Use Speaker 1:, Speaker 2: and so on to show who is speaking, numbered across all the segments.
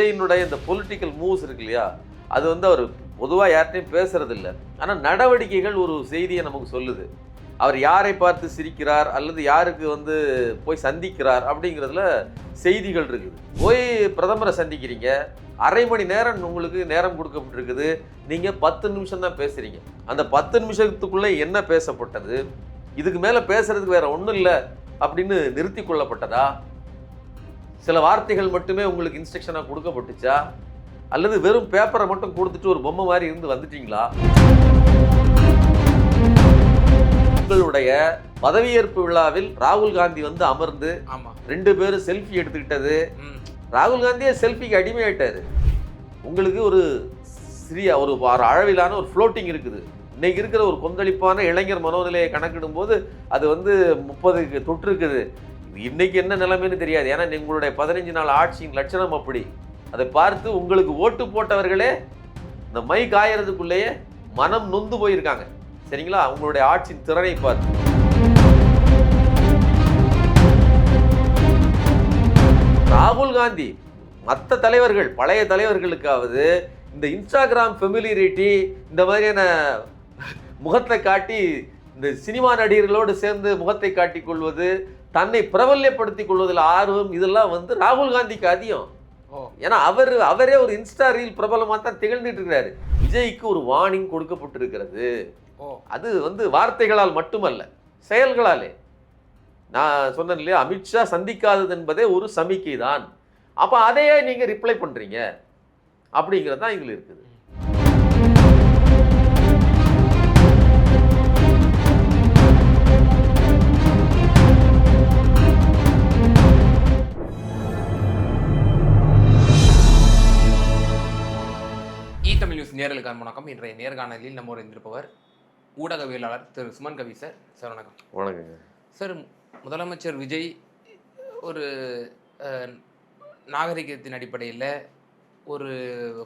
Speaker 1: விஜயினுடைய இந்த political moves இருக்கு இல்லையா, அது வந்து அவர் பொதுவாக யார்ட்டையும் பேசுறது இல்லை. ஆனால் நடவடிக்கைகள் ஒரு செய்தியை நமக்கு சொல்லுது. அவர் யாரை பார்த்து சிரிக்கிறார் அல்லது யாருக்கு வந்து போய் சந்திக்கிறார் அப்படிங்கிறதுல செய்திகள் இருக்குது. போய் பிரதமரை சந்திக்கிறீங்க, அரை மணி நேரம் உங்களுக்கு நேரம் கொடுக்கப்பட்டிருக்குது, நீங்கள் 10 நிமிஷம் தான் பேசுகிறீங்க. அந்த 10 நிமிஷத்துக்குள்ளே என்ன பேசப்பட்டது, இதுக்கு மேலே பேசுறதுக்கு வேற ஒன்றும் இல்லை அப்படின்னு நிறுத்தி கொள்ளப்பட்டதா, சில வார்த்தைகள் மட்டுமே உங்களுக்கு இன்ஸ்ட்ரக்ஷனாக கொடுக்கப்பட்டுச்சா, அல்லது வெறும் பேப்பரை மட்டும் கொடுத்துட்டு ஒரு பொம்மை மாதிரி இருந்து வந்துட்டீங்களா? உங்களுடைய பதவியேற்பு விழாவில் ராகுல் காந்தி வந்து அமர்ந்து 2 பேரும் செல்ஃபி எடுத்துக்கிட்டது, ராகுல் காந்தியே செல்ஃபிக்கு அடிமையாயிட்டாரு. உங்களுக்கு ஒரு சிறிய ஒரு அளவிலான ஒரு ஃப்ளோட்டிங் இருக்குது. இன்னைக்கு இருக்கிற ஒரு கொந்தளிப்பான இளைஞர் மனோநிலையை கணக்கிடும் போது அது வந்து 30க்கு தொற்று இருக்குது. இன்னைக்கு என்ன நிலைமைன்னு தெரியாது. ஏன்னா உங்களுடைய 15 நாள் ஆட்சியின் லட்சணம் அப்படி. அதை பார்த்து உங்களுக்கு ஓட்டு போட்டவர்களே இந்த மை காயறதுக்குள்ளேயே மனம் நொந்து போயிருக்காங்க. சரிங்களா? உங்களுடைய ஆட்சியின் திறனை பார்த்து. ராகுல் காந்தி மற்ற தலைவர்கள், பழைய தலைவர்களுக்காவது இந்த இன்ஸ்டாகிராம் ஃபெமிலியரிட்டி, இந்த மாதிரியான முகத்தை காட்டி, இந்த சினிமா நடிகர்களோடு சேர்ந்து முகத்தை காட்டிக் கொள்வது, தன்னை பிரபல்யப்படுத்திக் கொள்வதில் ஆர்வம், இதெல்லாம் வந்து ராகுல் காந்திக்கு அதிகம். ஏன்னா அவரே ஒரு இன்ஸ்டா ரீல் பிரபலமாக தான் திகழ்ந்துட்டு இருக்கிறாரு. விஜய்க்கு ஒரு வார்னிங் கொடுக்கப்பட்டிருக்கிறது. அது வந்து வார்த்தைகளால் மட்டுமல்ல, செயல்களாலே. நான் சொன்னேன் இல்லையா, அமித்ஷா சந்திக்காதது என்பதே ஒரு சமிக்கை தான். அப்போ அதையே நீங்கள் ரிப்ளை பண்ணுறீங்க அப்படிங்கிறது தான் இதில் இருக்குது.
Speaker 2: தமிழ் நியூஸ் நேயர்களுக்கான வணக்கம். இன்றைய நேர்காணலில் நம்ம இருந்திருப்பவர் ஊடகவியலாளர் திரு சுமன் கவி சார். சார் வணக்கம்.
Speaker 1: வணக்கங்க
Speaker 2: சார். முதலமைச்சர் விஜய் ஒரு நாகரிகத்தின் அடிப்படையில், ஒரு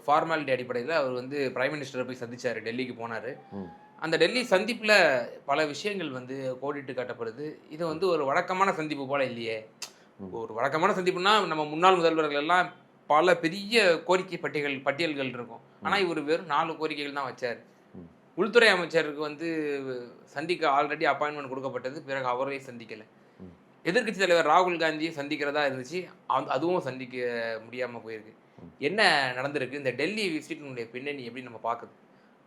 Speaker 2: ஃபார்மாலிட்டி அடிப்படையில் அவர் வந்து பிரைம் மினிஸ்டரை போய் சந்திச்சார், டெல்லிக்கு போனார். அந்த டெல்லி சந்திப்பில் பல விஷயங்கள் வந்து கோடிட்டு காட்டப்படுது. இது வந்து ஒரு வழக்கமான சந்திப்பு போல் இல்லையே. ஒரு வழக்கமான சந்திப்புனா நம்ம முன்னாள் முதல்வர்கள் எல்லாம் பல பெரிய கோரிக்கை பட்டியல்கள் இருக்கும். ஆனால் இவர் வெறும் 4 கோரிக்கைகள் தான் வச்சார். உள்துறை அமைச்சருக்கு வந்து சந்திக்க ஆல்ரெடி அப்பாயின்மெண்ட் கொடுக்கப்பட்டது, பிறகு அவரே சந்திக்கலை. எதிர்கட்சி தலைவர் ராகுல் காந்தியை சந்திக்கிறதா இருந்துச்சு, அதுவும் சந்திக்க முடியாமல் போயிருக்கு. என்ன நடந்திருக்கு? இந்த டெல்லி விசிட்டினுடைய பின்னணி எப்படி நம்ம பார்க்குது?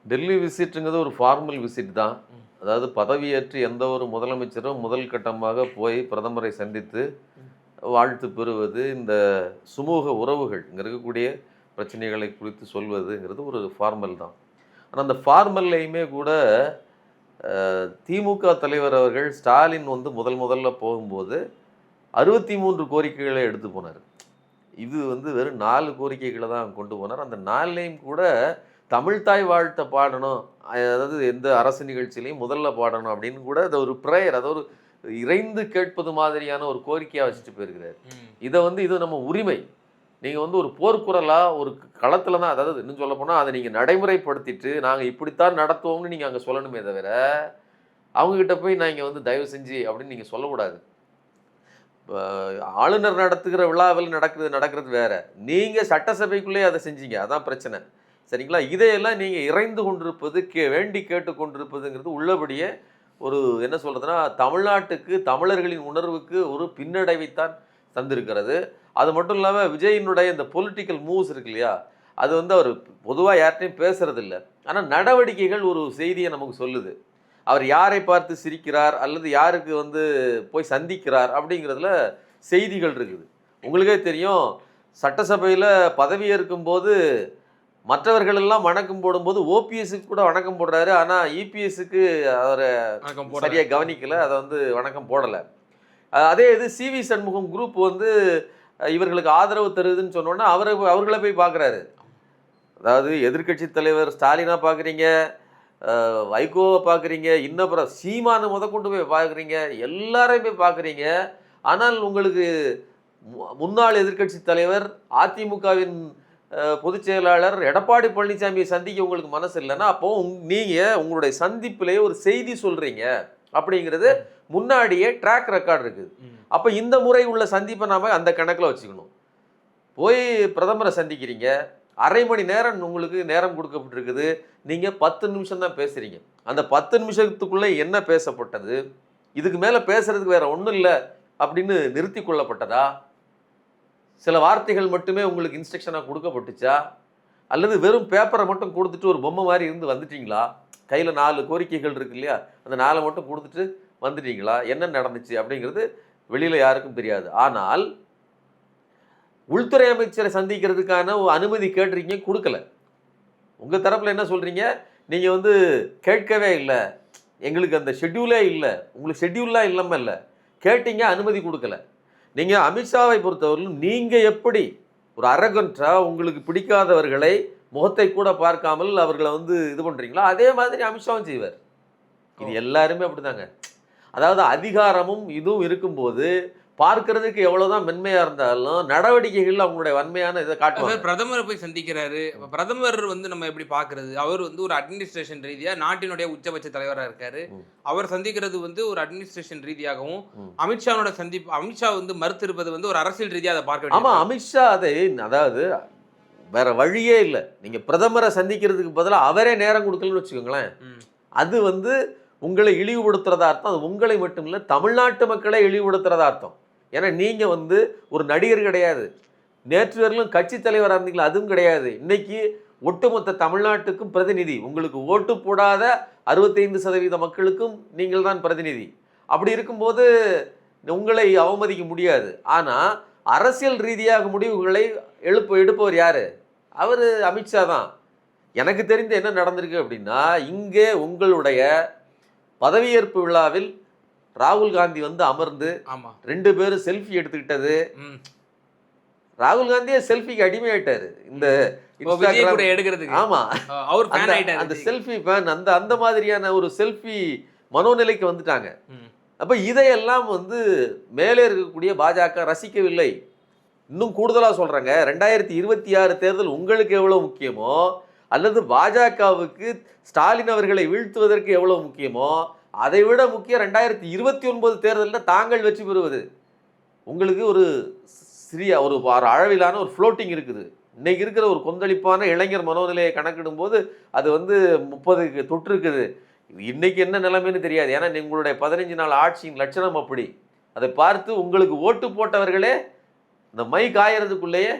Speaker 1: டெல்லி விசிட்டுங்கிறது ஒரு ஃபார்மல் விசிட் தான். அதாவது பதவியேற்று எந்த ஒரு முதலமைச்சரும் முதல் கட்டமாக போய் பிரதமரை சந்தித்து வாழ்த்து பெறுவது, இந்த சுமூக உறவுகள் இங்கே இருக்கக்கூடிய பிரச்சனைகளை குறித்து சொல்வதுங்கிறது ஒரு ஃபார்மல் தான். ஆனால் அந்த ஃபார்மல்லையுமே கூட திமுக தலைவர் அவர்கள் ஸ்டாலின் வந்து முதல்ல போகும்போது 63 கோரிக்கைகளை எடுத்து போனார். இது வந்து வெறும் 4 கோரிக்கைகளை தான் கொண்டு போனார். அந்த 4லையும் கூட தமிழ்தாய் வாழ்த்தை பாடணும், அதாவது எந்த அரசு நிகழ்ச்சியிலையும் முதல்ல பாடணும் அப்படின்னு கூட அது ஒரு ப்ரேயர், அது ஒரு இறைந்து கேட்பது மாதிரியான ஒரு கோரிக்கையாக வச்சுட்டு போயிருக்கிறார். இதை வந்து இது நம்ம உரிமை. நீங்கள் வந்து ஒரு போர்க்குரலாக ஒரு களத்தில் தான், அதாவது இன்னும் சொல்ல போனால் அதை நீங்கள் நடைமுறைப்படுத்திட்டு நாங்கள் இப்படித்தான் நடத்துவோம்னு நீங்கள் அங்கே சொல்லணுமே தவிர அவங்கக்கிட்ட போய் நான் இங்கே வந்து தயவு செஞ்சு அப்படின்னு நீங்கள் சொல்லக்கூடாது. ஆளுநர் நடத்துகிற விழாவில் நடக்கிறது வேற, நீங்கள் சட்டசபைக்குள்ளே அதை செஞ்சீங்க, அதான் பிரச்சனை. சரிங்களா? இதையெல்லாம் நீங்கள் இறைந்து கொண்டிருப்பது, வேண்டி கேட்டு கொண்டிருப்பதுங்கிறது உள்ளபடியே ஒரு என்ன சொல்கிறதுனா, தமிழ்நாட்டுக்கு, தமிழர்களின் உணர்வுக்கு ஒரு பின்னடைவைத்தான் தந்திருக்கிறது. அது மட்டும் இல்லாமல் விஜயினுடைய இந்த பொலிட்டிக்கல் மூவ்ஸ் இருக்கு இல்லையா, அது வந்து அவர் பொதுவாக யார்ட்டையும் பேசுறதில்லை. ஆனால் நடவடிக்கைகள் ஒரு செய்தியை நமக்கு சொல்லுது. அவர் யாரை பார்த்து சிரிக்கிறார் அல்லது யாருக்கு வந்து போய் சந்திக்கிறார் அப்படிங்கிறதுல செய்திகள் இருக்குது. உங்களுக்கே தெரியும், சட்டசபையில் பதவியேற்கும் போது மற்றவர்களெல்லாம் வணக்கம் போடும்போது ஓபிஎஸ்க்கு கூட வணக்கம் போடுறாரு. ஆனால் இபிஎஸ்க்கு அவரை சரியாக கவனிக்கலை, அதை வந்து வணக்கம் போடலை. அதே இது சிவி சண்முகம் குரூப் வந்து இவர்களுக்கு ஆதரவு தருதுன்னு சொன்னோன்னா அவர்களை போய் பார்க்குறாரு. அதாவது எதிர்கட்சி தலைவர் ஸ்டாலினாக பார்க்குறீங்க, வைகோவை பார்க்குறீங்க, இன்னப்புறம் சீமானு முதற்கொண்டு போய் பார்க்குறீங்க, எல்லாரையும் போய் பார்க்குறீங்க. ஆனால் உங்களுக்கு முன்னாள் எதிர்கட்சி தலைவர் அதிமுகவின் பொதுச் செயலாளர் எடப்பாடி பழனிசாமியை சந்திக்க உங்களுக்கு மனசு இல்லைன்னா அப்போ நீங்கள் உங்களுடைய சந்திப்பிலேயே ஒரு செய்தி சொல்கிறீங்க அப்படிங்கிறது முன்னாடியே ட்ராக் ரெக்கார்டு இருக்குது. அப்போ இந்த முறை உள்ள சந்திப்பை நாம் அந்த கணக்கில் வச்சுக்கணும். போய் பிரதமரை சந்திக்கிறீங்க, அரை மணி நேரம் உங்களுக்கு நேரம் கொடுக்கப்பட்டிருக்குது, நீங்கள் 10 நிமிஷம் தான் பேசுகிறீங்க. அந்த 10 நிமிஷத்துக்குள்ளே என்ன பேசப்பட்டது, இதுக்கு மேலே பேசுறதுக்கு வேற ஒன்றும் இல்லை அப்படின்னு நிறுத்தி கொள்ளப்பட்டதா, சில வார்த்தைகள் மட்டுமே உங்களுக்கு இன்ஸ்ட்ரக்ஷனாக கொடுக்கப்பட்டுச்சா, அல்லது வெறும் பேப்பரை மட்டும் கொடுத்துட்டு ஒரு பொம்மை மாதிரி இருந்து வந்துட்டீங்களா, கையில் 4 கோரிக்கைகள் இருக்கு இல்லையா, அந்த 4 மட்டும் கொடுத்துட்டு வந்துட்டீங்களா, என்ன நடந்துச்சு அப்படிங்கிறது வெளியில் யாருக்கும் தெரியாது. ஆனால் உள்துறை அமைச்சரை சந்திக்கிறதுக்கான ஒரு அனுமதி கேட்டிருக்கீங்க, கொடுக்கல. உங்கள் தரப்பில் என்ன சொல்கிறீங்க, நீங்கள் வந்து கேட்கவே இல்லை, எங்களுக்கு அந்த ஷெட்யூலே இல்லை, உங்களுக்கு ஷெட்யூல்லாம் இல்லாமல் இல்லை, கேட்டீங்க அனுமதி கொடுக்கல. நீங்கள் அமித்ஷாவை பொறுத்தவரையிலும் நீங்கள் எப்படி ஒரு அரகன்ட்டாக உங்களுக்கு பிடிக்காதவர்களை முகத்தை கூட பார்க்காமல் அவர்களை வந்து இது பண்ணுறீங்களோ அதே மாதிரி அமித்ஷாவும் செய்வார். இது எல்லாருமே அப்படிதாங்க. அதாவது அதிகாரமும் இதுவும் இருக்கும்போது பார்க்கறதுக்கு எவ்வளவுதான் மென்மையா இருந்தாலும் நடவடிக்கைகள் அவங்களுடைய வன்மையான இதை காட்டுவாங்க.
Speaker 2: பிரதமரை போய் சந்திக்கிறாரு. பிரதமர் வந்து நம்ம எப்படி பாக்குறது, அவர் வந்து ஒரு அட்மினிஸ்ட்ரேஷன் ரீதியா நாட்டினுடைய உச்சபட்ச தலைவராக இருக்காரு. அவர் சந்திக்கிறது வந்து ஒரு அட்மினிஸ்ட்ரேஷன் ரீதியாகவும், அமித்ஷாவோட சந்திப்பு அமித்ஷா வந்து மறுத்திருப்பது வந்து ஒரு அரசியல் ரீதியாக அதை பார்க்க.
Speaker 1: ஆமா, அமித்ஷா அதை அதாவது வேற வழியே இல்லை. நீங்க பிரதமரை சந்திக்கிறதுக்கு பதிலாக அவரே நேரம் கொடுக்கலன்னு வச்சுக்கோங்களேன், அது வந்து உங்களை இழிவுபடுத்துறதா அர்த்தம். அது உங்களை மட்டும் இல்லை, தமிழ்நாட்டு மக்களை இழிவுபடுத்துறதா அர்த்தம். ஏன்னா நீங்கள் வந்து ஒரு நடிகர் கிடையாது, நேற்று வரையிலும் கட்சி தலைவராக இருந்தீங்களா, அதுவும் கிடையாது. இன்னைக்கு ஒட்டுமொத்த தமிழ்நாட்டுக்கும் பிரதிநிதி, உங்களுக்கு ஓட்டு போடாத 65% மக்களுக்கும் நீங்கள் தான் பிரதிநிதி. அப்படி இருக்கும்போது உங்களை அவமதிக்க முடியாது. ஆனால் அரசியல் ரீதியாக முடிவுகளை எடுப்பவர் யார்? அவர் அமித்ஷா தான். எனக்கு தெரிந்து என்ன நடந்திருக்கு அப்படின்னா, இங்கே உங்களுடைய பதவியேற்பு விழாவில் ராகுல் காந்தி வந்து அமர்ந்து 2 பேரும் செல்ஃபி எடுத்துக்கிட்டது. ராகுல் காந்தியே செல்ஃபிக்கு அடிமையாயிட்டாரு இந்த
Speaker 2: எடுக்கிறதுக்கு.
Speaker 1: ஆமா, அந்த செல்ஃபி ஃபேன், அந்த மாதிரியான ஒரு செல்ஃபி மனோநிலைக்கு வந்துட்டாங்க. அப்ப இதையெல்லாம் வந்து மேலே இருக்கக்கூடிய பாஜக ரசிக்கவில்லை. இன்னும் கூடுதலாக சொல்றாங்க, 2026 தேர்தல் உங்களுக்கு எவ்வளவு முக்கியமோ, அல்லது பாஜகவுக்கு ஸ்டாலின் அவர்களை வீழ்த்துவதற்கு எவ்வளவு முக்கியமோ, அதை விட முக்கியம் 2029 தேர்தலில் தாங்கள் வெற்றி பெறுவது. உங்களுக்கு ஒரு சிறிய ஒரு அளவிலான ஒரு ஃப்ளோட்டிங் இருக்குது. இன்னைக்கு இருக்கிற ஒரு கொந்தளிப்பான இளைஞர் மனோநிலையை கணக்கிடும் போது அது வந்து 30க்கு தொற்று இருக்குது. இன்னைக்கு என்ன நிலைமைன்னு தெரியாது. ஏன்னா உங்களுடைய 15 நாள் ஆட்சியின் லட்சணம் அப்படி. அதை பார்த்து உங்களுக்கு ஓட்டு போட்டவர்களே இந்த மை காயறதுக்குள்ளேயே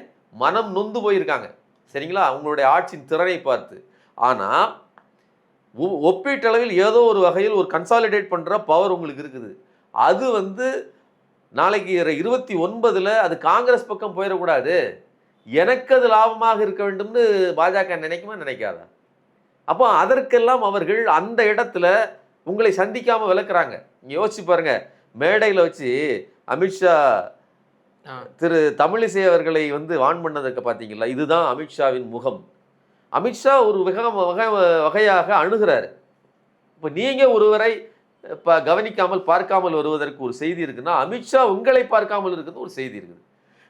Speaker 1: மனம் நொந்து போயிருக்காங்க. சரிங்களா, அவங்களுடைய ஆட்சியின் திறனை பார்த்து. ஆனால் ஒப்பீட்டளவில் ஏதோ ஒரு வகையில் ஒரு கன்சாலிடேட் பண்ணுற பவர் உங்களுக்கு இருக்குது. அது வந்து நாளைக்கு 29 அது காங்கிரஸ் பக்கம் போயிடக்கூடாது, எனக்கு அது லாபமாக இருக்க வேண்டும்னு பாஜக நினைக்குமா, நினைக்காதா? அப்போ அதற்கெல்லாம் அவர்கள் அந்த இடத்துல உங்களை சந்திக்காமல் விளக்குறாங்க. நீங்கள் யோசிச்சு பாருங்க, மேடையில் வச்சு அமித்ஷா திரு தமிழிசை அவர்களை வந்து வான் பண்ணதுக்கு பார்த்தீங்களா, இதுதான் அமித்ஷாவின் முகம். அமித்ஷா ஒரு வகையாக அணுகிறாரு. இப்போ நீங்கள் ஒருவரை கவனிக்காமல் பார்க்காமல் வருவதற்கு ஒரு செய்தி இருக்குன்னா, அமித்ஷா உங்களை பார்க்காமல் இருக்கிறது ஒரு செய்தி இருக்குது.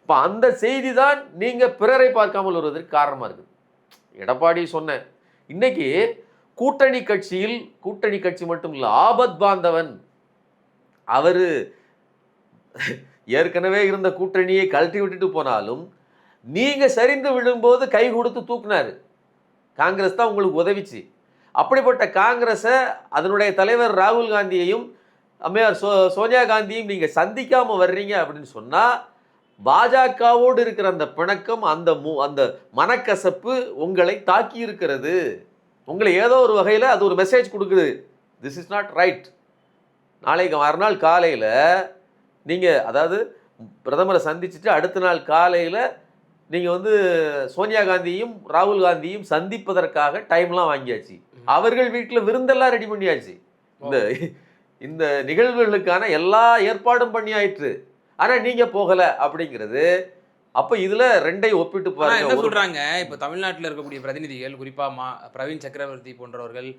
Speaker 1: இப்போ அந்த செய்தி தான் நீங்கள் பிறரை பார்க்காமல் வருவதற்கு காரணமாக இருக்குது. எடப்பாடி சொன்னேன், இன்னைக்கு கூட்டணி கட்சி மட்டும் இல்லை, ஆபத் பாந்தவன் அவர் ஏற்கனவே இருந்த கூட்டணியை கழட்டி விட்டுட்டு போனாலும் நீங்கள் சரிந்து விழும்போது கை கொடுத்து தூக்குனாரு. காங்கிரஸ் தான் உங்களுக்கு உதவிச்சு. அப்படிப்பட்ட காங்கிரஸை அதனுடைய தலைவர் ராகுல் காந்தியையும் அம்மையார் சோனியா காந்தியும் நீங்கள் சந்திக்காமல் வர்றீங்க அப்படின்னு சொன்னால், பாஜகவோடு இருக்கிற அந்த பிணக்கம், அந்த மனக்கசப்பு உங்களை தாக்கி இருக்கிறது. உங்களை ஏதோ ஒரு வகையில் அது ஒரு மெசேஜ் கொடுக்குது, திஸ் இஸ் நாட் ரைட். நாளைக்கு மறுநாள் காலையில் நீங்கள் அதாவது பிரதமரை சந்திச்சுட்டு அடுத்த நாள் காலையில் நீங்கள் வந்து சோனியா காந்தியும் ராகுல் காந்தியும் சந்திப்பதற்காக டைம்லாம் வாங்கியாச்சு. அவர்கள் வீட்டில் விருந்தெல்லாம் ரெடி பண்ணியாச்சு. இந்த நிகழ்வுகளுக்கான எல்லா ஏற்பாடும் பண்ணியாயிற்று. ஆனால் நீங்கள் போகலை அப்படிங்கிறது. அப்போ இதில் ரெண்டையும் ஒப்பிட்டு பாருங்க.
Speaker 2: என்ன சொல்கிறாங்க, இப்போ தமிழ்நாட்டில் இருக்கக்கூடிய பிரதிநிதிகள், குறிப்பாக பிரவீன் சக்கரவர்த்தி போன்றவர்கள்,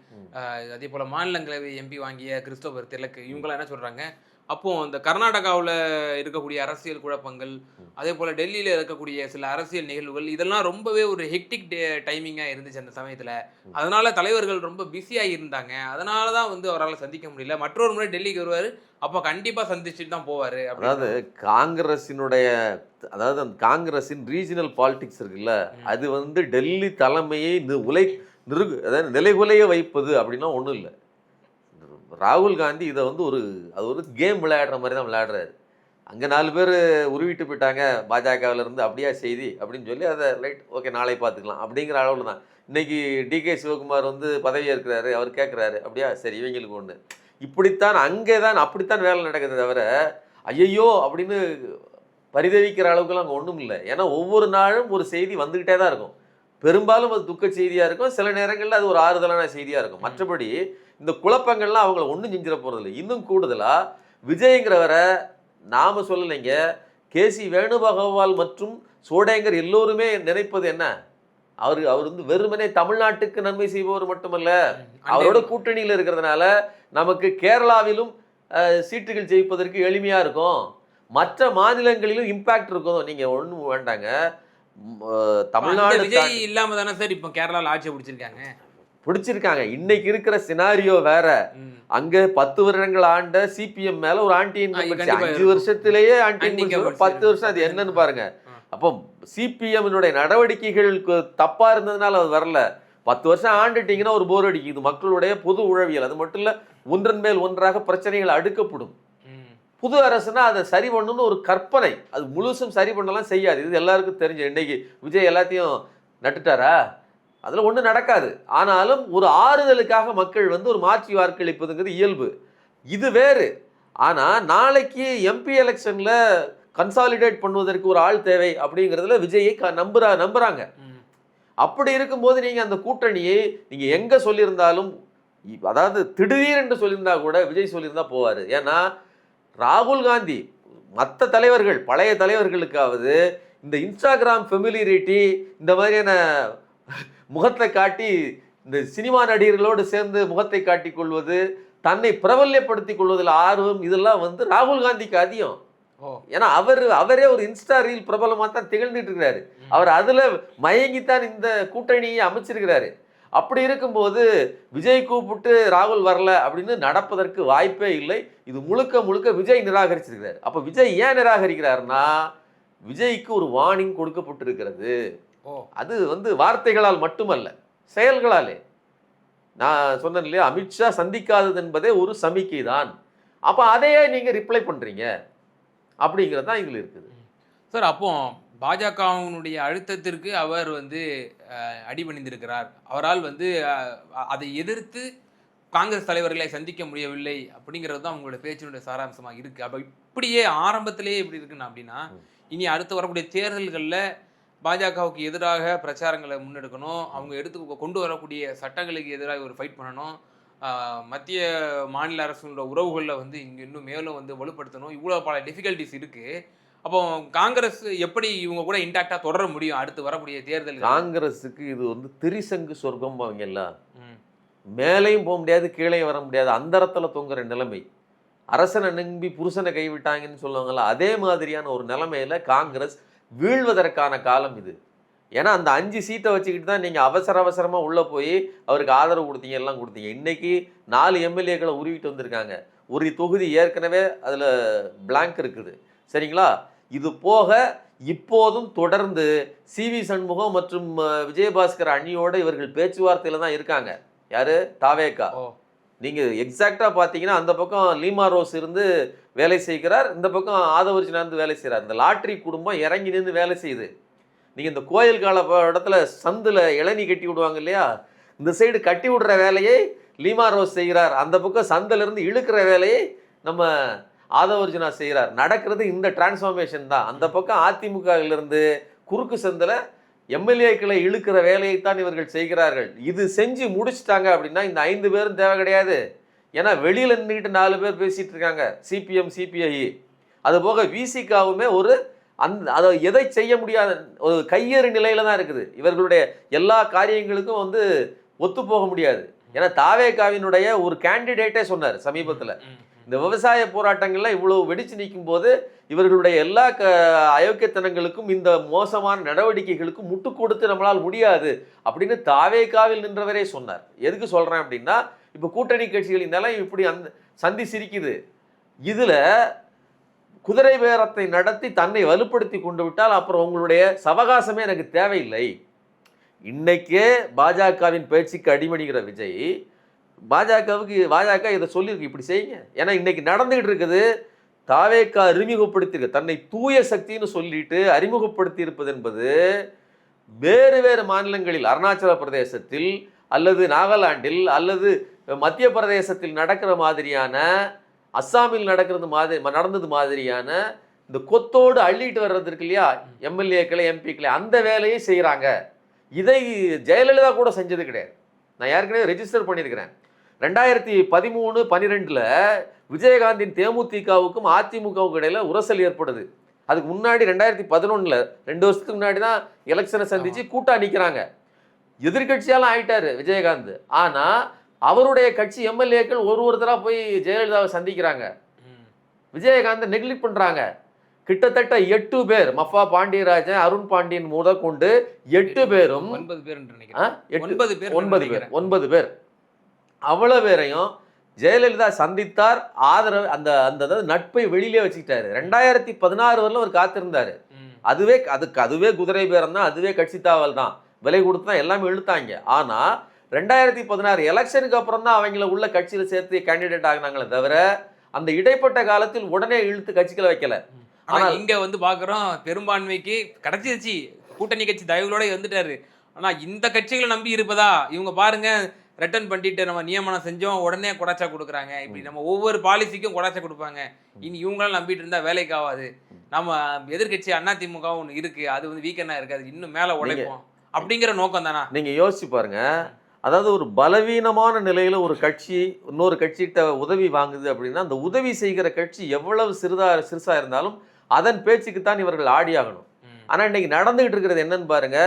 Speaker 2: அதே போல் மாநிலங்களவை எம்பி வாங்கிய கிறிஸ்டோபர் திலக், இவங்களாம் என்ன சொல்கிறாங்க, அப்போ இந்த கர்நாடகாவில் இருக்கக்கூடிய அரசியல் குழப்பங்கள், அதே போல டெல்லியில இருக்கக்கூடிய சில அரசியல் நிகழ்வுகள், இதெல்லாம் ரொம்பவே ஒரு ஹெக்டிக் டைமிங்கா இருந்துச்சு அந்த சமயத்துல. அதனால தலைவர்கள் ரொம்ப பிஸியா இருந்தாங்க. அதனால தான் வந்து அவரால சந்திக்க முடியல. மற்றொரு முறை டெல்லிக்கு வருவாரு. அப்ப கண்டிப்பா சந்திச்சுட்டு தான் போவாரு.
Speaker 1: அதாவது காங்கிரஸினுடைய அதாவது அந்த காங்கிரஸின் ரீஜனல் பாலிடிக்ஸ் இருக்குல்ல, அது வந்து டெல்லி தலைமையை அதாவது நிலைகுலைய வைப்பது அப்படின்னா ஒண்ணும் இல்ல. ராகுல் காந்தி இதை வந்து அது ஒரு கேம் விளையாடுற மாதிரி தான் விளையாடுறாரு. அங்கே 4 பேர் உருவிட்டு போயிட்டாங்க பாஜகவில் இருந்து, அப்படியா செய்தி அப்படின்னு சொல்லி அதை ரைட் ஓகே நாளை பார்த்துக்கலாம் அப்படிங்கிற அளவில் தான். இன்னைக்கு டிகே சிவகுமார் வந்து பதவி ஏற்கிறாரு, அவர் கேட்குறாரு அப்படியா சரி இவங்களுக்கு ஒன்று, இப்படித்தான் அங்கே தான் அப்படித்தான் வேலை நடக்குது தவிர ஐயையோ அப்படின்னு பரிதவிக்கிற அளவுக்குலாம் அங்கே ஒன்றும் இல்லை. ஏன்னா ஒவ்வொரு நாளும் ஒரு செய்தி வந்துக்கிட்டே தான் இருக்கும். பெரும்பாலும் அது துக்க செய்தியாக இருக்கும், சில நேரங்களில் அது ஒரு ஆறுதலான செய்தியாக இருக்கும். மற்றபடி இந்த குழப்பங்கள்லாம் அவங்கள ஒன்றும் செஞ்சிட போகிறதில்ல. இன்னும் கூடுதலாக விஜய்ங்கிறவரை நாம் சொல்லலைங்க, கேசி வேணுகோபால் மற்றும் சோடேங்கர் எல்லோருமே நினைப்பது என்ன, அவர் வந்து வெறுமனே தமிழ்நாட்டுக்கு நன்மை செய்பவர் மட்டுமல்ல, அவரோட கூட்டணியில் இருக்கிறதுனால நமக்கு கேரளாவிலும் சீட்டுகள் ஜெயிப்பதற்கு எளிமையாக இருக்கும், மற்ற மாநிலங்களிலும் இம்பாக்ட் இருக்கும். நீங்கள் ஒன்றும் வேண்டாங்க, தமிழ்நாடு
Speaker 2: விஜய் இல்லாம தானே சார் இப்போ கேரளாவில் ஆட்சியை
Speaker 1: பிடிச்சிருக்காங்க. இன்னைக்கு இருக்கிற சினாரியோ வேற. அங்க 10 வருடங்கள் ஆண்ட சிபிஎம் மேல ஒரு ஆன்டி இன்கம்பன்சி, 5 வருஷத்திலேயே ஆன்டி இன்கம்பன்சி, 10 வருஷம் அது என்னன்னு பாருங்க. அப்போ சிபிஎம் நடவடிக்கைகளுக்கு தப்பா இருந்ததுனால அது வரல. 10 வருஷம் ஆண்டுட்டீங்கன்னா ஒரு போர் அடிக்குது. மக்களுடைய பொது உழவியல் அது மட்டும் இல்ல, ஒன்றன் மேல் ஒன்றாக பிரச்சனைகள் அடுக்கப்படும். புது அரசுனா அதை சரி பண்ணணும்னு ஒரு கற்பனை, அது முழுசும் சரி பண்ணலாம் செய்யாது. இது எல்லாருக்கும் தெரிஞ்ச. இன்னைக்கு விஜய் எல்லாத்தையும் நட்டுட்டாரா, அதில் ஒன்றும் நடக்காது. ஆனாலும் ஒரு ஆறுதலுக்காக மக்கள் வந்து ஒரு மாற்றி வாக்களிப்பதுங்கிறது இயல்பு, இது வேறு. ஆனால் நாளைக்கு எம்பி எலெக்ஷனில் கன்சாலிடேட் பண்ணுவதற்கு ஒரு ஆள் தேவை அப்படிங்கிறதுல விஜயை நம்புறாங்க. அப்படி இருக்கும்போது நீங்கள் அந்த கூட்டணியை நீங்கள் எங்கே சொல்லியிருந்தாலும், அதாவது திடீரென்று சொல்லியிருந்தா கூட விஜய் சொல்லியிருந்தா போவார். ஏன்னா ராகுல் காந்தி மற்ற தலைவர்கள் பழைய தலைவர்களுக்காவது இந்த இன்ஸ்டாகிராம் ஃபெமிலியரிட்டி, இந்த மாதிரியான முகத்தை காட்டி இந்த சினிமா நடிகர்களோடு சேர்ந்து முகத்தை காட்டிக் கொள்வது, தன்னை பிரபல்யப்படுத்திக் கொள்வதில் ஆர்வம், இதெல்லாம் வந்து ராகுல் காந்திக்கு அதிகம். ஏன்னா அவரே ஒரு இன்ஸ்டா ரீல் பிரபலமாக தான் திகழ்ந்துட்டு இருக்கிறாரு. அவர் அதில் மயங்கித்தான் இந்த கூட்டணியை அமைச்சிருக்கிறாரு. அப்படி இருக்கும்போது விஜய் கூப்பிட்டு ராகுல் வரல அப்படின்னு நடப்பதற்கு வாய்ப்பே இல்லை. இது முழுக்க முழுக்க விஜய் நிராகரிச்சிருக்கிறார். அப்போ விஜய் ஏன் நிராகரிக்கிறாருன்னா, விஜய்க்கு ஒரு வார்னிங் கொடுக்கப்பட்டிருக்கிறது. அது வந்து வார்த்தைகளால் மட்டுமல்ல, செயல்களாலே. நான் சொன்னேன் இல்லையா, அமித்ஷா சந்திக்காதது என்பதே ஒரு சமிக்கை தான். அப்போ அதையே நீங்கள் ரிப்ளை பண்ணுறீங்க அப்படிங்கிறது தான் இதில் இருக்குது
Speaker 2: சார். அப்போ பாஜகவினுடைய அழுத்தத்திற்கு அவர் வந்து அடிபணிந்திருக்கிறார். அவரால் வந்து அதை எதிர்த்து காங்கிரஸ் தலைவர்களை சந்திக்க முடியவில்லை அப்படிங்கிறது தான் உங்களோட பேச்சினுடைய சாராம்சமாக இருக்குது. அப்போ இப்படியே ஆரம்பத்திலேயே இப்படி இருக்குன்னு அப்படின்னா, இனி அடுத்து வரக்கூடிய தேர்தல்களில் பாஜகவுக்கு எதிராக பிரச்சாரங்களை முன்னெடுக்கணும், அவங்க கொண்டு வரக்கூடிய சட்டங்களுக்கு எதிராக ஒரு ஃபைட் பண்ணணும், மத்திய மாநில அரசுகளோட உறவுகளில் வந்து இங்கே இன்னும் மேலும் வந்து வலுப்படுத்தணும். இவ்வளோ பல டிஃபிகல்ட்டிஸ் இருக்குது. அப்போ காங்கிரஸ் எப்படி இவங்க கூட இன்டாக்டாக தொடர முடியும் அடுத்து வரக்கூடிய தேர்தல்?
Speaker 1: காங்கிரஸுக்கு இது வந்து திரிசங்கு சொர்க்கம். அவங்க எல்லாம் மேலேயும் போக முடியாது, கீழே வர முடியாது, அந்தரத்தில் தொங்குற நிலைமை. அரசனை நம்பி புருஷனை கைவிட்டாங்கன்னு சொல்லுவாங்கல்ல, அதே மாதிரியான ஒரு நிலைமையில காங்கிரஸ் வீழ்வதற்கான காலம் இது. ஏன்னா அந்த 5 சீட்டை வச்சுக்கிட்டு தான் நீங்கள் அவசரமாக உள்ளே போய் அவருக்கு ஆதரவு கொடுத்தீங்க, எல்லாம் கொடுத்தீங்க. இன்னைக்கு 4 எம்எல்ஏக்களை உருவிட்டு வந்திருக்காங்க. ஒரு தொகுதி ஏற்கனவே அதில் பிளாங்க் இருக்குது, சரிங்களா? இது போக இப்போதும் தொடர்ந்து சிவி சண்முகம் மற்றும் விஜயபாஸ்கர் அணியோடு இவர்கள் பேச்சுவார்த்தையில் தான் இருக்காங்க. யாரு? தாவேகா. நீங்கள் எக்ஸாக்டாக பார்த்தீங்கன்னா அந்த பக்கம் லீமா ரோஸ் இருந்து வேலை செய்கிறார், இந்த பக்கம் ஆதவர்ஜினா இருந்து வேலை செய்கிறார். இந்த லாட்ரி குடும்பம் இறங்கி நின்று வேலை செய்யுது. நீங்கள் இந்த கோயில் கால இடத்துல சந்தில் இளநீ கட்டி விடுவாங்க இல்லையா, இந்த சைடு கட்டி விடுற வேலையை லீமா ரோஸ் செய்கிறார், அந்த பக்கம் சந்திலிருந்து இழுக்கிற வேலையை நம்ம ஆதவர்ஜினா செய்கிறார். நடக்கிறது இந்த டிரான்ஸ்ஃபார்மேஷன் தான். அந்த பக்கம் அதிமுகவிலிருந்து குறுக்கு சந்தில் எம்எல்ஏக்களை இழுக்கிற வேலையைத்தான் இவர்கள் செய்கிறார்கள். இது செஞ்சு முடிச்சுட்டாங்க அப்படின்னா இந்த 5 பேரும் தேவை கிடையாது. ஏன்னா வெளியில் நின்றுக்கிட்டு 4 பேர் பேசிகிட்டு இருக்காங்க, சிபிஎம் சிபிஐ. அதுபோக விசிகாவுமே ஒரு அதை எதை செய்ய முடியாத ஒரு கையேறு நிலையில தான் இருக்குது. இவர்களுடைய எல்லா காரியங்களுக்கும் வந்து ஒத்து போக முடியாது. ஏன்னா தாவேகாவினுடைய ஒரு கேண்டிடேட்டே சொன்னார் சமீபத்தில், இந்த விவசாய போராட்டங்கள்லாம் இவ்வளவு வெடிச்சு நிற்கும் போது இவர்களுடைய எல்லா அயோக்கியத்தனங்களுக்கும் இந்த மோசமான நடவடிக்கைகளுக்கும் முட்டு கொடுத்து நம்மளால் முடியாது அப்படின்னு தாவேகாவில் நின்றவரே சொன்னார். எதுக்கு சொல்றேன் அப்படின்னா, இப்ப கூட்டணி கட்சிகளின் நிலை இப்படி அந்த சந்தி சிரிக்குது. இதுல குதிரை பேரத்தை நடத்தி தன்னை வலுப்படுத்தி கொண்டு விட்டால் அப்புறம் உங்களுடைய சவகாசமே எனக்கு தேவையில்லை. இன்னைக்கே பாஜகவின் பேச்சுக்கு அடிமணிகிற விஜய் பாஜக இதை சொல்லியிருக்கு, இப்படி செய்யுங்க. ஏன்னா இன்னைக்கு நடந்துகிட்டு இருக்குது, தாவேக்கா அறிமுகப்படுத்தியிருக்கு, தன்னை தூய சக்தின்னு சொல்லிட்டு அறிமுகப்படுத்தி இருப்பது என்பது வேறு வேறு மாநிலங்களில், அருணாச்சல பிரதேசத்தில் அல்லது நாகாலாண்டில் அல்லது மத்திய பிரதேசத்தில் நடக்கிற மாதிரியான, அஸ்ஸாமில் நடந்தது மாதிரியான இந்த கொத்தோடு அள்ளிட்டு வர்றது இருக்கு இல்லையா, எம்எல்ஏக்களை எம்பிக்களை, அந்த வேலையை செய்கிறாங்க. இதை ஜெயலலிதா கூட செஞ்சது கிடையாது. நான் ஏற்கனவே ரெஜிஸ்டர் பண்ணியிருக்கிறேன். 2013-12 விஜயகாந்தின் தேமுதிகவுக்கும் அதிமுகவுக்கும் இடையில உரசல் ஏற்படுது. அதுக்கு முன்னாடி 2011 2 வருஷத்துக்கு முன்னாடி தான் எலெக்ஷனை சந்திச்சு கூட்டா நிற்கிறாங்க. எதிர்கட்சியாலும் ஆயிட்டாரு விஜயகாந்த். ஆனா அவருடைய கட்சி எம்எல்ஏக்கள் ஒருத்தரா போய் ஜெயலலிதாவை சந்திக்கிறாங்க. விஜயகாந்த் நெக்லெக்ட் பண்றாங்க. கிட்டத்தட்ட 8 பேர், மஃபா பாண்டியராஜன், அருண் பாண்டியன் முதற்கொண்டு 8 பேரும் 9 பேர் அவ்வளவு பேரையும் ஜெயலலிதா சந்தித்தார். ஆதரவு அந்த நட்பை வெளியிலே வச்சுக்கிட்டாரு. 2016 வரலும் அவர் காத்திருந்தாரு. அதுவே குதிரை பேரம் தான், அதுவே கட்சி தாவல் தான், விலை கொடுத்து தான் எல்லாமே இழுத்தாங்க. ஆனா 2016 எலெக்ஷனுக்கு அப்புறம் தான் அவங்கள உள்ள கட்சியில சேர்த்து கேண்டிடேட் ஆகினாங்களே தவிர அந்த இடைப்பட்ட காலத்தில் உடனே இழுத்து கட்சிகளை வைக்கல.
Speaker 2: ஆனா இங்க வந்து பாக்குறோம், பெரும்பான்மைக்கு கிடைச்சிருச்சு, கூட்டணி கட்சி தயவுகளோட வந்துட்டாரு. ஆனா இந்த கட்சிகளை நம்பி இருப்பதா, இவங்க பாருங்க ரிட்டர்ன் பண்ணிட்டு நம்ம நியமனம் செஞ்சோம், உடனே கொடாச்சா கொடுக்குறாங்க, இப்படி நம்ம ஒவ்வொரு பாலிசிக்கும் கொடாச்சா கொடுப்பாங்க. இனி இவங்களாம் நம்பிட்டு இருந்தா வேலைக்கு ஆகாது. நம்ம எதிர்கட்சி அதிமுக ஒன்று இருக்கு, அது வந்து வீக்கெண்டா இருக்காது, இன்னும் மேல உழைப்போம் அப்படிங்கிற நோக்கம் தானா? நீங்க
Speaker 1: யோசிச்சு பாருங்க. அதாவது ஒரு பலவீனமான நிலையில ஒரு கட்சி இன்னொரு கட்சிகிட்ட உதவி வாங்குது அப்படின்னா, அந்த உதவி செய்கிற கட்சி எவ்வளவு சிறுசா இருந்தாலும் அதன் பேச்சுக்குத்தான் இவர்கள் ஆடியாகணும். ஆனா இன்னைக்கு நடந்துகிட்டு இருக்கிறது என்னன்னு பாருங்க.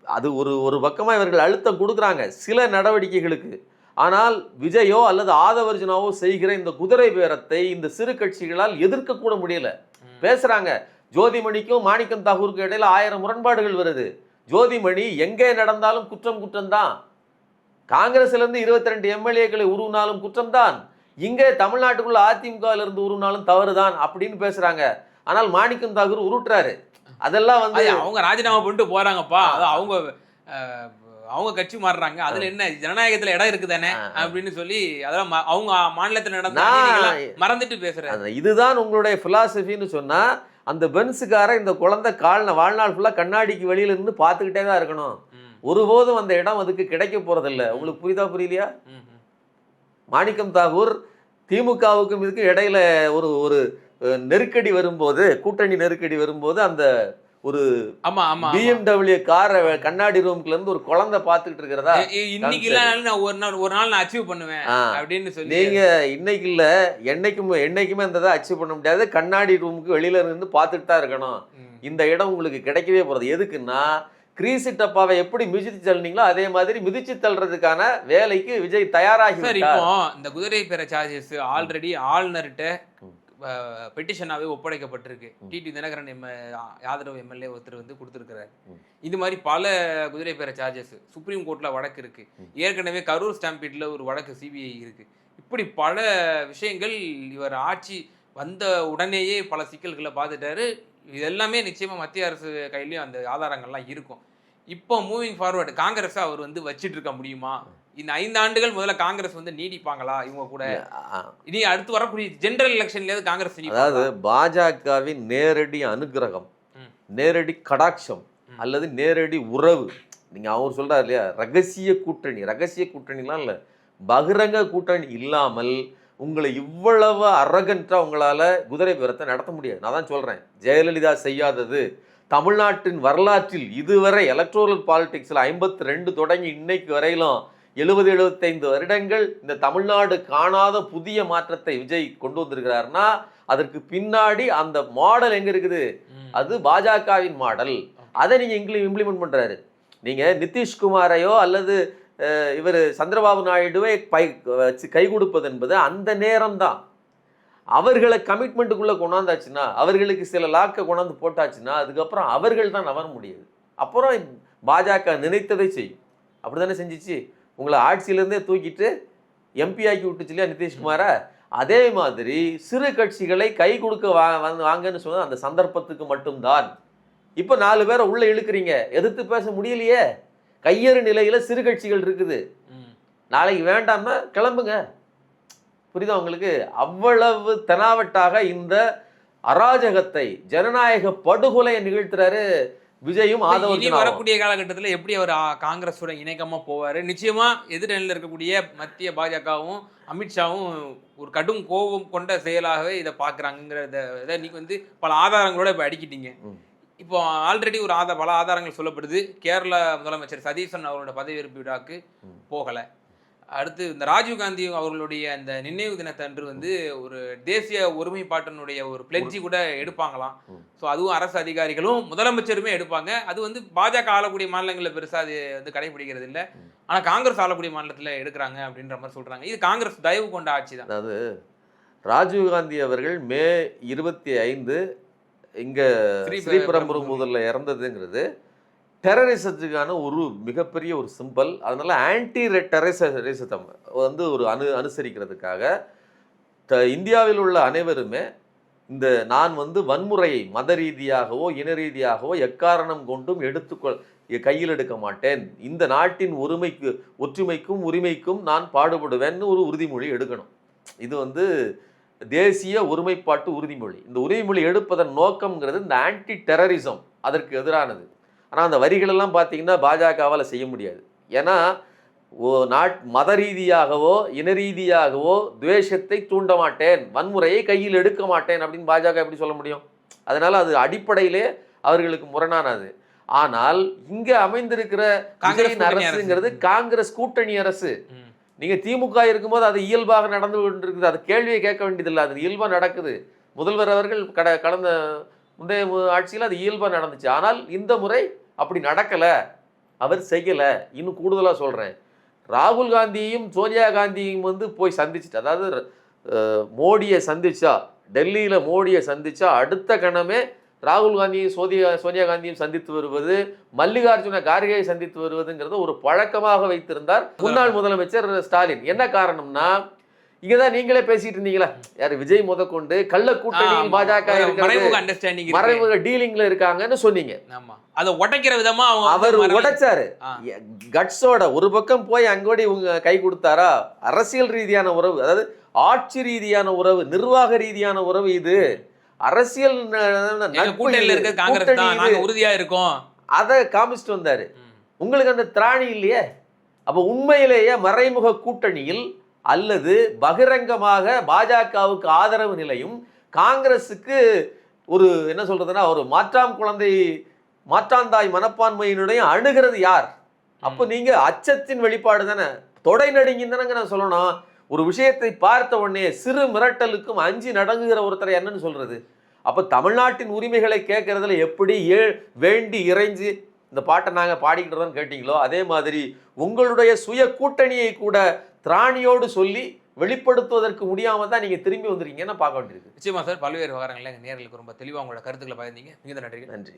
Speaker 1: அது ஒரு பக்கமா இவர்கள் அழுத்தம் கொடுக்குறாங்க சில நடவடிக்கைகளுக்கு. ஆனால் விஜயோ அல்லது ஆதவர்ஜுனாவோ செய்கிற இந்த குதிரை பேரத்தை இந்த சிறு கட்சிகளால் எதிர்க்க கூட முடியல. பேசுறாங்க. ஜோதிமணிக்கும் மாணிக்கம் தாகூருக்கும் இடையில 1000 முரண்பாடுகள் வருது. ஜோதிமணி எங்கே நடந்தாலும் குற்றம் தான். காங்கிரஸ்ல இருந்து 22 எம்எல்ஏக்களை உருவினாலும் குற்றம் தான். இங்கே தமிழ்நாட்டுக்குள்ள அதிமுகவில் இருந்து உருவினாலும் தவறுதான் அப்படின்னு பேசுறாங்க. ஆனால் மாணிக்கம் தாகூர் உருட்டுறாரு. அதெல்லாம் வந்து
Speaker 2: அவங்க ராஜினாமா பண்ணிட்டு போறாங்கப்பா, அவங்க கட்சி மாறுறாங்க, அதுல என்ன ஜனநாயகத்துல இடம் இருக்குதானே அப்படின்னு சொல்லி அதெல்லாம் அவங்க மாநிலத்தில் நடந்த மறந்துட்டு பேசுறாங்க.
Speaker 1: இதுதான் உங்களுடைய பிலாசபின்னு சொன்னா, அந்த பென்ஸுக்கார இந்த குழந்தை வாழ்நாள் ஃபுல்லா கண்ணாடிக்கு வெளியில இருந்து பார்த்துக்கிட்டே தான் இருக்கணும். ஒருபோதும் அந்த இடம் அதுக்கு கிடைக்க போறதில்லை. உங்களுக்கு புரியலையா? மாணிக்கம் தாகூர் திமுகவுக்கும் இதுக்கு இடையில ஒரு நெருக்கடி வரும்போது, கூட்டணி நெருக்கடி வரும்போது, அந்த ஒரு BMW காரை கண்ணாடி ரூம்ல இருந்து ஒரு குழந்தை பார்த்துக்கிட்டு இருக்கிறதா,
Speaker 2: இன்னைக்கு ஒரு நாள் நான் அச்சீவ் பண்ணுவேன் அப்படின்னு சொல்லி,
Speaker 1: நீங்க இன்னைக்கு இல்ல என்னைக்குமே அந்த அச்சீவ் பண்ண முடியாது. கண்ணாடி ரூமுக்கு வெளியில இருந்து பார்த்துட்டு தான் இருக்கணும். இந்த இடம் உங்களுக்கு கிடைக்கவே போறது. எதுக்குன்னா, கிரீசி டப்பாவை எப்படி மிதிச்சு தள்ளினீங்களோ அதே மாதிரி மிதிச்சு தள்ளுறதுக்கான வேலைக்கு விஜய் தயாராகி.
Speaker 2: இப்போ இந்த குதிரை பேர சார்ஜஸ் ஆல்ரெடி ஆளுநர்கிட்ட பெட்டிஷனாவே ஒப்படைக்கப்பட்டிருக்கு. டிடி தினகரன் ஆதரவு எம்எல்ஏ ஒருத்தர் வந்து கொடுத்துருக்கிறார். இது மாதிரி பல குதிரை பேர சார்ஜஸ் சுப்ரீம் கோர்ட்ல வழக்கு இருக்கு. ஏற்கனவே கரூர் ஸ்டாம்பீட்ல ஒரு வழக்கு சிபிஐ இருக்கு. இப்படி பல விஷயங்கள் இவர் ஆட்சி வந்த உடனேயே பல சிக்கல்களை பார்த்துட்டாரு. இது எல்லாமே நிச்சயமா மத்திய அரசு கையிலயும் அந்த ஆதாரங்கள்லாம் இருக்கும். இப்போ மூவிங் ஃபார்வர்டு காங்கிரஸ் அவர் வந்து வச்சிட்டு இருக்க முடியுமா? இந்த 5 ஆண்டுகள் முதல்ல காங்கிரஸ் வந்து நீடிப்பாங்களா இவங்க கூட? இனி அடுத்து வரக்கூடிய ஜெனரல் எலெக்ஷன்லயாவது காங்கிரஸ்,
Speaker 1: அதாவது பாஜகவின் நேரடி அனுகிரகம், நேரடி கடாட்சம் அல்லது நேரடி உறவு, நீங்க அவர் சொல்றாரு இல்லையா, ரகசிய கூட்டணிலாம் இல்ல, பகிரங்க கூட்டணி இல்லாமல் உங்களை இவ்வளவு அரகன்ட்டா உங்களால குதிரை பேரத்தை நடத்த முடியாது. நான் தான் சொல்றேன், ஜெயலலிதா செய்யாதது தமிழ்நாட்டின் வரலாற்றில் இதுவரை எலக்ட்ரோரல் பாலிடிக்ஸ்ல 52 தொடங்கி இன்னைக்கு வரையிலும் 70-75 வருடங்கள் இந்த தமிழ்நாடு காணாத புதிய மாற்றத்தை விஜய் கொண்டு வந்திருக்கிறாருன்னா அதற்கு பின்னாடி அந்த மாடல் எங்க இருக்குது? அது பாஜகவின் மாடல். அதை நீங்க இம்ப்ளிமெண்ட் பண்றாரு. நீங்க நிதிஷ்குமாரையோ அல்லது இவர் சந்திரபாபு நாயுடுவை கை கொடுப்பது என்பது அந்த நேரம் தான். அவர்களை கமிட்மெண்ட்டுக்குள்ளே கொண்டாந்தாச்சுன்னா, அவர்களுக்கு சில லாக்கை கொண்டாந்து போட்டாச்சுன்னா, அதுக்கப்புறம் அவர்கள் தான் நவர முடியாது. அப்புறம் பாஜக நினைத்ததை செய்யும். அப்படி தானே செஞ்சிச்சு. உங்களை ஆட்சியிலேருந்தே தூக்கிட்டு எம்பி ஆக்கி விட்டுச்சு இல்லையா நிதிஷ்குமாரை? அதே மாதிரி சிறு கட்சிகளை கை கொடுக்க வாங்கன்னு சொன்னால் அந்த சந்தர்ப்பத்துக்கு மட்டும்தான். இப்போ 4 பேரை உள்ளே இழுக்கிறீங்க, எதிர்த்து பேச முடியலையே. கையறு நிலையில் சிறு கட்சிகள் இருக்குது. நாளைக்கு வேண்டாம்னா கிளம்புங்க. புரியுதா உங்களுக்கு? அவ்வளவு தெனாவட்டாக இந்த அராஜகத்தை, ஜனநாயக படுகொலையை நிகழ்த்துறாரு விஜயும் ஆதவ.
Speaker 2: வரக்கூடிய காலகட்டத்தில் எப்படி அவர் காங்கிரஸோட இணைக்கமா போவாரு? நிச்சயமா எதிரில் இருக்கக்கூடிய மத்திய பாஜகவும் அமித்ஷாவும் ஒரு கடும் கோபம் கொண்ட செயலாகவே இதை பார்க்குறாங்கிறத நீங்க வந்து பல ஆதாரங்களோட இப்போ அடிக்கிட்டீங்க. இப்போ ஆல்ரெடி ஒரு பல ஆதாரங்கள் சொல்லப்படுது. கேரள முதலமைச்சர் சதீசன் அவரோட பதவியேற்பு விழாக்கு போகலை. அடுத்து இந்த ராஜீவ்காந்தி அவர்களுடைய அந்த நினைவு தினத்தன்று வந்து ஒரு தேசிய ஒருமைப்பாட்டினுடைய ஒரு பிளட்ஜி கூட எடுப்பாங்களாம். ஸோ அதுவும் அரசு அதிகாரிகளும் முதலமைச்சருமே எடுப்பாங்க. அது வந்து பாஜக ஆளக்கூடிய மாநிலங்களில் பெருசாக அது வந்து கடைபிடிக்கிறது இல்லை. ஆனால் காங்கிரஸ் ஆளக்கூடிய மாநிலத்தில் எடுக்கிறாங்க அப்படின்ற மாதிரி சொல்கிறாங்க. இது காங்கிரஸ் தயவு கொண்ட ஆட்சி தான்.
Speaker 1: அதாவது ராஜீவ்காந்தி அவர்கள் மே 25 இங்கே ஸ்ரீபெரும்புதூர் முதல்ல இறந்ததுங்கிறது டெரரிசத்துக்கான ஒரு மிகப்பெரிய ஒரு சிம்பல். அதனால ஆன்டி டெரரிசம் வந்து ஒரு அனுசரிக்கிறதுக்காக இந்தியாவில் உள்ள அனைவருமே இந்த நான் வந்து வன்முறையை மத ரீதியாகவோ இன ரீதியாகவோ எக்காரணம் கொண்டும் கையில் எடுக்க மாட்டேன், இந்த நாட்டின் ஒற்றுமைக்கும் உரிமைக்கும் நான் பாடுபடுவேன்னு ஒரு உறுதிமொழி எடுக்கணும். இது வந்து தேசிய ஒருமைப்பாட்டு உறுதிமொழி. இந்த உறுதிமொழி எடுப்பதன் நோக்கம்ங்கிறது இந்த ஆன்டி டெரரிசம் அதற்கு எதிரானது. ஆனால் அந்த வரிகளெல்லாம் பார்த்தீங்கன்னா பாஜகவால் செய்ய முடியாது. ஏன்னா மத ரீதியாகவோ இன ரீதியாகவோ துவேஷத்தை தூண்ட மாட்டேன், வன்முறையை கையில் எடுக்க மாட்டேன் அப்படின்னு பாஜக எப்படி சொல்ல முடியும்? அதனால் அது அடிப்படையிலே அவர்களுக்கு முரணானது. ஆனால் இங்கே அமைந்திருக்கிற காங்கிரஸ் அரசுங்கிறது காங்கிரஸ் கூட்டணி அரசு. நீங்கள் திமுக இருக்கும்போது அது இயல்பாக நடந்து கொண்டிருக்குது. அது கேள்வியை கேட்க வேண்டியதில்லை, அது இயல்பாக நடக்குது. முதல்வர் அவர்கள் கடந்த முந்தைய ஆட்சியில் அது இயல்பாக நடந்துச்சு. ஆனால் இந்த முறை அப்படி நடக்கலை, அவர் செய்யலை. இன்னும் கூடுதலாக சொல்கிறேன், ராகுல் காந்தியையும் சோனியா காந்தியும் வந்து போய் சந்திச்சுட்டு, அதாவது மோடியை சந்திச்சா, டெல்லியில் மோடியை சந்திச்சா அடுத்த கணமே ராகுல் காந்தியும் சோனியா காந்தியும் சந்தித்து வருவது, மல்லிகார்ஜுன கார்கேயை சந்தித்து வருவதுங்கிறத ஒரு பழக்கமாக வைத்திருந்தார் முன்னாள் முதலமைச்சர் ஸ்டாலின். என்ன காரணம்னா, இங்கதான் நீங்களே பேசிட்டு இருந்தீங்களா, யாரு விஜய் முதற்கொண்டு கள்ள கூட்டணியில் பாஜக மறைமுக டீலிங்ல இருக்காங்கன்னு சொன்னீங்க.
Speaker 2: அதை உடைக்கிற விதமா
Speaker 1: அவர் உடைச்சாரு. கட்ஸோட ஒரு பக்கம் போய் அங்கோடி இவங்க கை கொடுத்தாரா? அரசியல் ரீதியான உறவு, அதாவது ஆட்சி ரீதியான உறவு, நிர்வாக ரீதியான உறவு, இது அரசியல்
Speaker 2: உறுதியா இருக்கும்.
Speaker 1: அதை காமிச்சிட்டு வந்தாரு. உங்களுக்கு அந்த திராணி இல்லையே. அப்ப உண்மையிலேயே மறைமுக கூட்டணியில் அல்லது பகிரங்கமாக பாஜகவுக்கு ஆதரவு நிலையும் காங்கிரஸுக்கு ஒரு என்ன சொல்றதுன்னா ஒரு மாற்றாந்தாய் மனப்பான்மையினுடைய அணுகிறது யார்? அப்போ நீங்க அச்சத்தின் வெளிப்பாடு தானே, தொடை நடுங்கின்னு தானங்க நான் சொல்லணும். ஒரு விஷயத்தை பார்த்த உடனே சிறு மிரட்டலுக்கும் அஞ்சு நடங்குகிற ஒருத்தரை என்னன்னு சொல்றது? அப்போ தமிழ்நாட்டின் உரிமைகளை கேட்கறதுல எப்படி வேண்டி இறைஞ்சி இந்த பாட்டை நாங்கள் பாடிக்கிட்டு கேட்டீங்களோ, அதே மாதிரி உங்களுடைய சுய கூட்டணியை கூட திராணியோடு சொல்லி வெளிப்படுத்துவதற்கு முடியாம தான் நீங்க திரும்பி வந்திருக்கீங்கன்னு பார்க்க வேண்டியிருக்கு.
Speaker 2: நிச்சயமா சார், பல்வேறு விவகாரங்களை எங்கள் நேர்களுக்கு ரொம்ப தெளிவாக உங்களோட கருத்துக்களை பகிர்ந்தீங்க. மிகுந்த நன்றி.
Speaker 1: நன்றி.